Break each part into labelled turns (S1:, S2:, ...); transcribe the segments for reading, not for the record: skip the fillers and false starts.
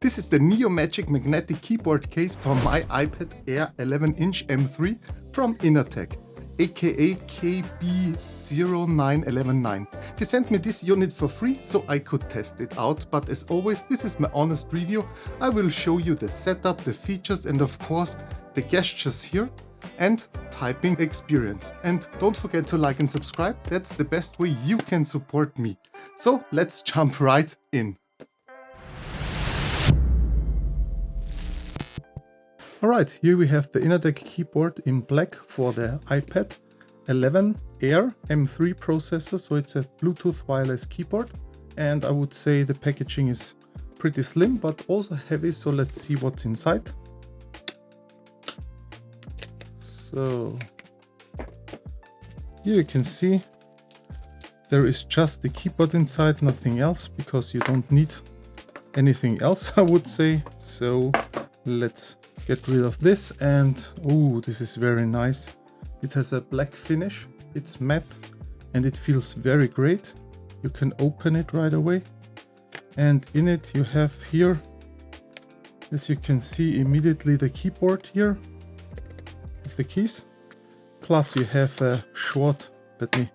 S1: This is the NeoMagic Magnetic Keyboard case for my iPad Air 11-inch M3 from Inateck, aka KB09119. They sent me this unit for free so I could test it out, but as always, this is my honest review. I will show you the setup, the features and of course the gestures here and typing experience. And don't forget to like and subscribe, that's the best way you can support me. So let's jump right in. Alright, here we have the Inateck keyboard in black for the iPad 11 Air M3 processor, so it's a Bluetooth wireless keyboard, and I would say the packaging is pretty slim but also heavy, so let's see what's inside. So here you can see there is just the keyboard inside, nothing else, because you don't need anything else, I would say. So let's get rid of this, and oh, this is very nice. It has a black finish, it's matte and it feels very great. You can open it right away, and in it you have here, as you can see immediately, the keyboard here with the keys, plus you have a short, let me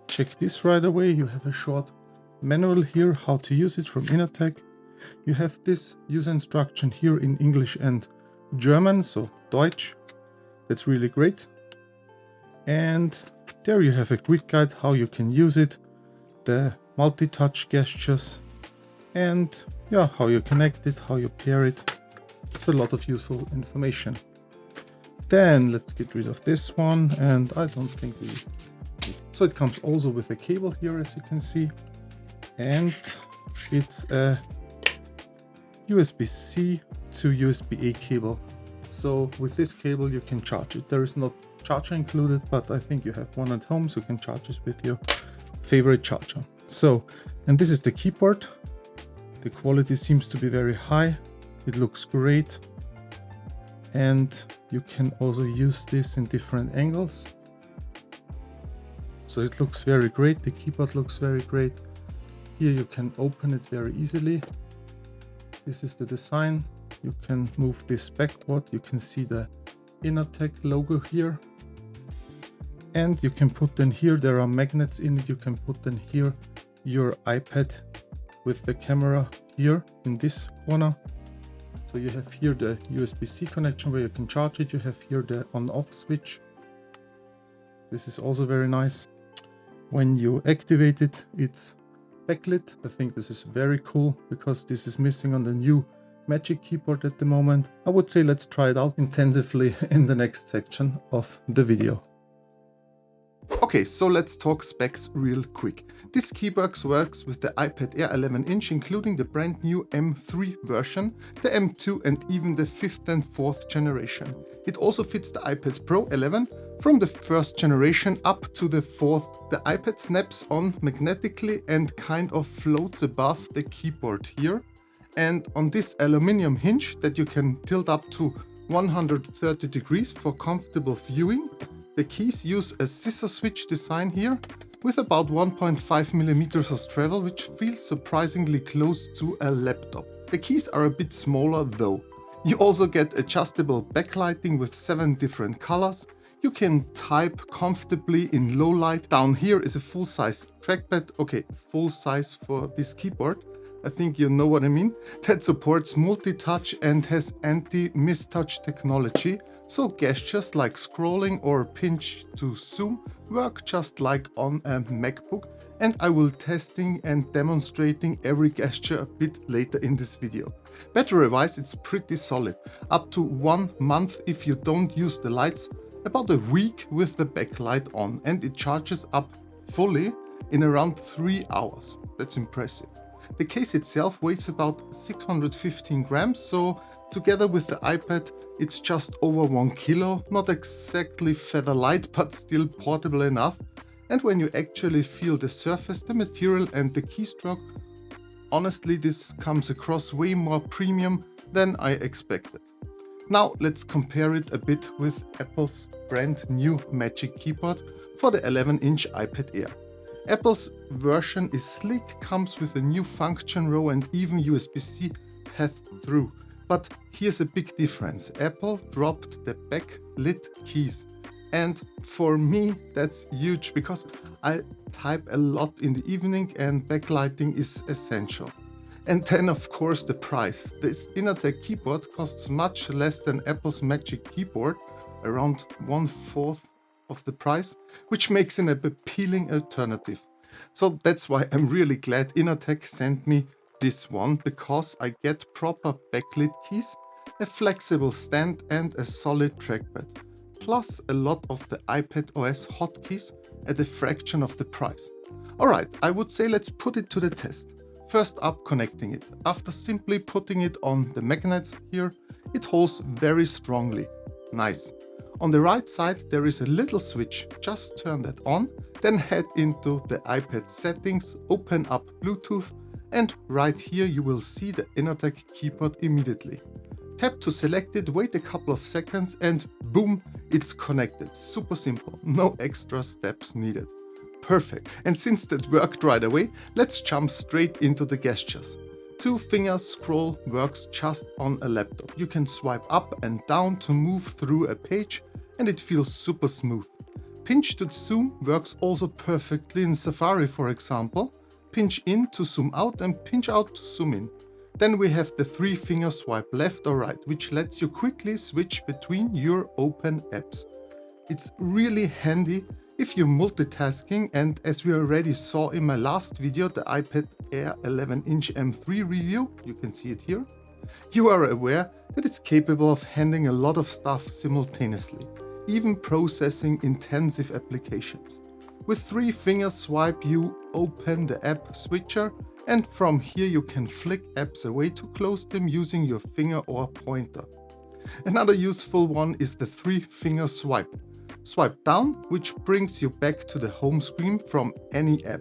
S1: check this right away, you have a short manual here how to use it from Inateck. You have this user instruction here in English and German, so Deutsch, that's really great. And there you have a quick guide how you can use it, the multi-touch gestures, and yeah, how you connect it, how you pair it. It's a lot of useful information. Then let's get rid of this one, and I don't think we... So it comes also with a cable here, as you can see, and it's a USB-C to USB-A cable. So with this cable you can charge it. There is no charger included, but I think you have one at home, so you can charge it with your favorite charger. So, and this is the keyboard. The quality seems to be very high. It looks great. And you can also use this in different angles. So it looks very great. The keyboard looks very great. Here you can open it very easily. This is the design. You can move this backward. You can see the Inateck logo here. And you can put in here, there are magnets in it. You can put in here your iPad with the camera here in this corner. So you have here the USB-C connection where you can charge it. You have here the on-off switch. This is also very nice. When you activate it, it's backlit. I think this is very cool because this is missing on the new Magic Keyboard at the moment. I would say let's try it out intensively in the next section of the video. Okay, so let's talk specs real quick. This keyboard works with the iPad Air 11-inch, including the brand new M3 version, the M2 and even the 5th and 4th generation. It also fits the iPad Pro 11 from the 1st generation up to the 4th. The iPad snaps on magnetically and kind of floats above the keyboard here. And on this aluminium hinge that you can tilt up to 130 degrees for comfortable viewing. The keys use a scissor switch design here with about 1.5 millimeters of travel, which feels surprisingly close to a laptop. The keys are a bit smaller though. You also get adjustable backlighting with 7 different colors. You can type comfortably in low light. Down here is a full-size trackpad, okay, full size for this keyboard. I think you know what I mean. That supports multi-touch and has anti-mistouch technology. So gestures like scrolling or pinch to zoom work just like on a MacBook, and I will testing and demonstrating every gesture a bit later in this video. Battery wise it's pretty solid, up to 1 month if you don't use the lights, about a week with the backlight on, and it charges up fully in around 3 hours. That's impressive. The case itself weighs about 615 grams, so together with the iPad it's just over 1 kilo, not exactly feather light but still portable enough. And when you actually feel the surface, the material and the keystroke, honestly this comes across way more premium than I expected. Now let's compare it a bit with Apple's brand new Magic Keyboard for the 11-inch iPad Air. Apple's version is sleek, comes with a new function row and even USB-C path through. But here's a big difference. Apple dropped the backlit keys. And for me, that's huge because I type a lot in the evening and backlighting is essential. And then of course the price. This Inateck keyboard costs much less than Apple's Magic Keyboard, around 1/4 of the price, which makes it an appealing alternative. So that's why I'm really glad Inateck sent me this one, because I get proper backlit keys, a flexible stand and a solid trackpad, plus a lot of the iPad OS hotkeys at a fraction of the price. Alright, I would say let's put it to the test. First up, connecting it. After simply putting it on the magnets here, it holds very strongly. Nice. On the right side there is a little switch, just turn that on, then head into the iPad settings, open up Bluetooth, and right here you will see the Inateck keyboard immediately. Tap to select it, wait a couple of seconds and boom, it's connected. Super simple, no extra steps needed. Perfect. And since that worked right away, let's jump straight into the gestures. 2-finger scroll works just on a laptop. You can swipe up and down to move through a page and it feels super smooth. Pinch to zoom works also perfectly in Safari, for example. Pinch in to zoom out and pinch out to zoom in. Then we have the 3-finger swipe left or right, which lets you quickly switch between your open apps. It's really handy if you're multitasking, and as we already saw in my last video, the iPad Air 11-inch M3 review, you can see it here, you are aware that it's capable of handling a lot of stuff simultaneously, even processing intensive applications. With 3-finger swipe you open the app switcher, and from here you can flick apps away to close them using your finger or pointer. Another useful one is the 3-finger swipe. Swipe down, which brings you back to the home screen from any app.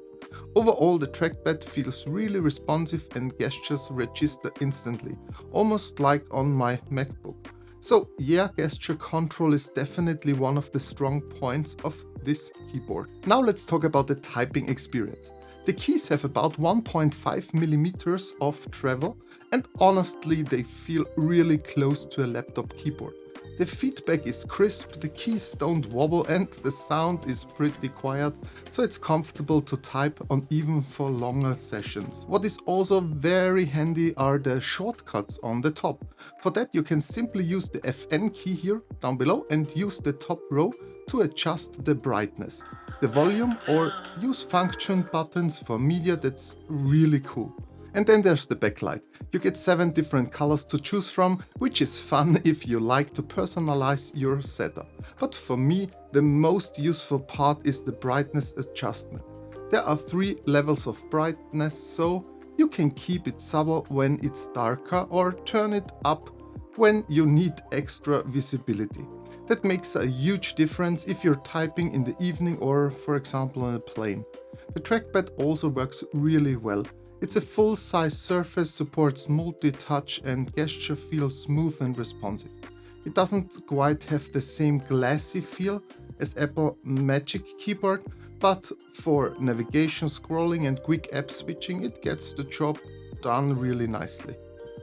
S1: Overall, the trackpad feels really responsive and gestures register instantly, almost like on my MacBook. So yeah, gesture control is definitely one of the strong points of this keyboard. Now let's talk about the typing experience. The keys have about 1.5 millimeters of travel, and honestly they feel really close to a laptop keyboard. The feedback is crisp, the keys don't wobble and the sound is pretty quiet, so it's comfortable to type on even for longer sessions. What is also very handy are the shortcuts on the top. For that you can simply use the FN key here down below and use the top row to adjust the brightness, the volume, or use function buttons for media. That's really cool. And then there's the backlight. You get 7 different colors to choose from, which is fun if you like to personalize your setup. But for me, the most useful part is the brightness adjustment. There are 3 levels of brightness, so you can keep it subtle when it's darker or turn it up when you need extra visibility. That makes a huge difference if you're typing in the evening or, for example, on a plane. The trackpad also works really well. It's a full-size surface, supports multi-touch and gesture feels smooth and responsive. It doesn't quite have the same glassy feel as Apple Magic Keyboard, but for navigation, scrolling and quick app switching it gets the job done really nicely.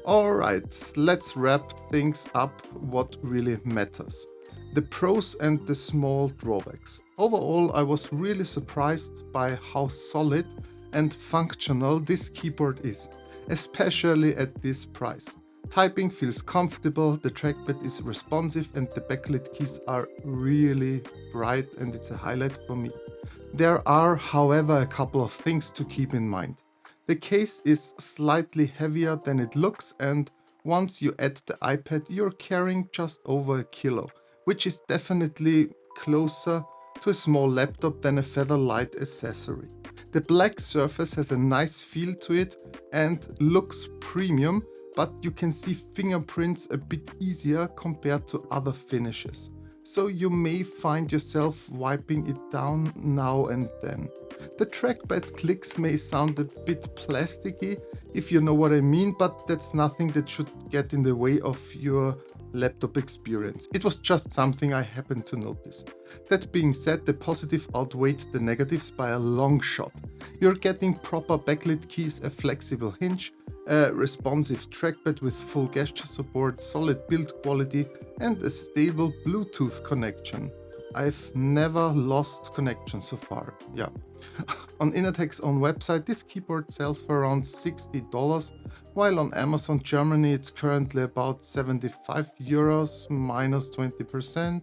S1: Alright, let's wrap things up what really matters. The pros and the small drawbacks. Overall, I was really surprised by how solid and functional this keyboard is, especially at this price. Typing feels comfortable, the trackpad is responsive and the backlit keys are really bright, and it's a highlight for me. There are, however, a couple of things to keep in mind. The case is slightly heavier than it looks, and once you add the iPad you're carrying just over 1 kilo, which is definitely closer to a small laptop than a feather-light accessory. The black surface has a nice feel to it and looks premium, but you can see fingerprints a bit easier compared to other finishes. So you may find yourself wiping it down now and then. The trackpad clicks may sound a bit plasticky, if you know what I mean, but that's nothing that should get in the way of your laptop experience. It was just something I happened to notice. That being said, the positive outweighed the negatives by a long shot. You're getting proper backlit keys, a flexible hinge, a responsive trackpad with full gesture support, solid build quality, and a stable Bluetooth connection. I've never lost connection so far. Yeah. On Inateck's own website, this keyboard sells for around $60, while on Amazon Germany it's currently about 75 euros minus 20%.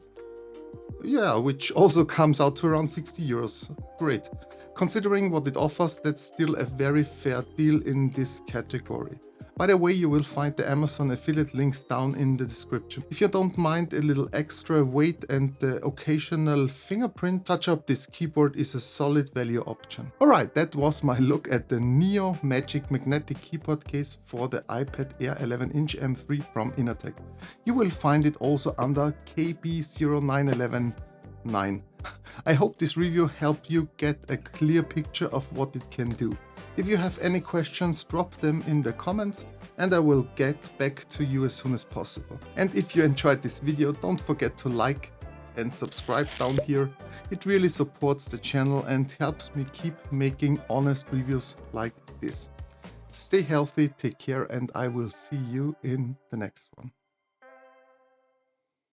S1: Yeah, which also comes out to around 60 euros. Great. Considering what it offers, that's still a very fair deal in this category. By the way, you will find the Amazon affiliate links down in the description. If you don't mind a little extra weight and the occasional fingerprint touch-up, this keyboard is a solid value option. Alright, that was my look at the NeoMagic Magnetic Keyboard case for the iPad Air 11-inch M3 from Inateck. You will find it also under KB09119. I hope this review helped you get a clear picture of what it can do. If you have any questions, drop them in the comments and I will get back to you as soon as possible. And if you enjoyed this video, don't forget to like and subscribe down here. It really supports the channel and helps me keep making honest reviews like this. Stay healthy, take care, and I will see you in the next one.